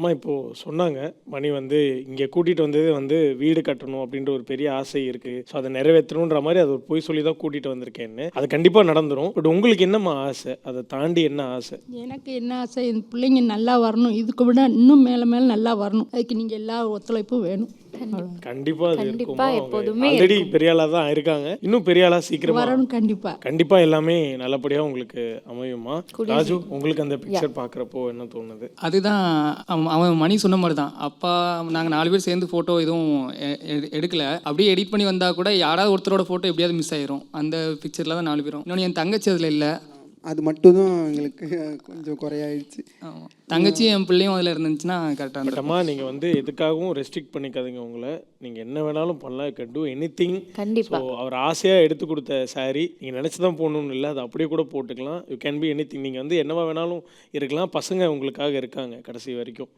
அம்மா இப்போது சொன்னாங்க, மணி வந்து இங்கே கூட்டிகிட்டு வந்ததே வந்து வீடு கட்டணும் அப்படின்ற ஒரு பெரிய ஆசை இருக்குது. ஸோ அதை நிறைவேற்றணுன்ற மாதிரி அது ஒரு பொய் சொல்லி தான் கூட்டிகிட்டு வந்திருக்கேன்னு. அது கண்டிப்பாக நடந்துடும். பட் உங்களுக்கு என்னம்மா ஆசை? அதை தாண்டி என்ன ஆசை? எனக்கு என்ன ஆசை, என் பிள்ளைங்க நல்லா வரணும், இதுக்கு விட இன்னும் மேலே மேலே நல்லா வரணும். அதுக்கு நீங்கள் எல்லா ஒத்துழைப்பும் வேணும். கண்டிப்பா அது கண்டிப்பா இருக்குமா? எப்போதுமே ஆல்ரெடி பெரிய ஆளா தான் இருக்காங்க. இன்னும் பெரிய ஆளா சீக்கிரமா வரணும் கண்டிப்பாக. கண்டிப்பா எல்லாமே நல்லபடியா உங்களுக்கு அமையுமா? ராஜு, உங்களுக்கு அந்த பிக்சர் பார்க்குறப்போ என்ன தோணுது? அதுதான் அவன் மணி சொன்ன மாதிரி தான். அப்பா நாங்கள் 4 பேர் சேர்ந்து ஃபோட்டோ எதுவும் எடுக்கல. அப்படியே எடிட் பண்ணி வந்தால் கூட யாராவது ஒருத்தரோட ஃபோட்டோ எப்படியாவது மிஸ் ஆயிரும். அந்த பிக்சரில் தான் 4 பேரும். இன்னொன்று என் தங்கச்சி அதில் இல்லை. அது மட்டும் தான் எங்களுக்கு கொஞ்சம் குறையாயிடுச்சு. தங்கச்சி என் பிள்ளையும் அதில் இருந்துச்சுன்னா கரெக்டாக பட் இருந்துடும். அம்மா நீங்கள் வந்து எதுக்காகவும் ரெஸ்ட்ரிக்ட் பண்ணிக்காதீங்க உங்களை. நீங்கள் என்ன வேணாலும் பண்ணலாம். You can do anything. கண்டிப்பா ஸோ அவர் ஆசையாக எடுத்து கொடுத்த சாரீ நீங்கள் நினச்சி தான் போகணுன்னு இல்லை, அது அப்படியே கூட போட்டுக்கலாம். You can be anything. நீங்கள் வந்து என்னவா வேணாலும் இருக்கலாம். பசங்க உங்களுக்காக இருக்காங்க கடைசி வரைக்கும்.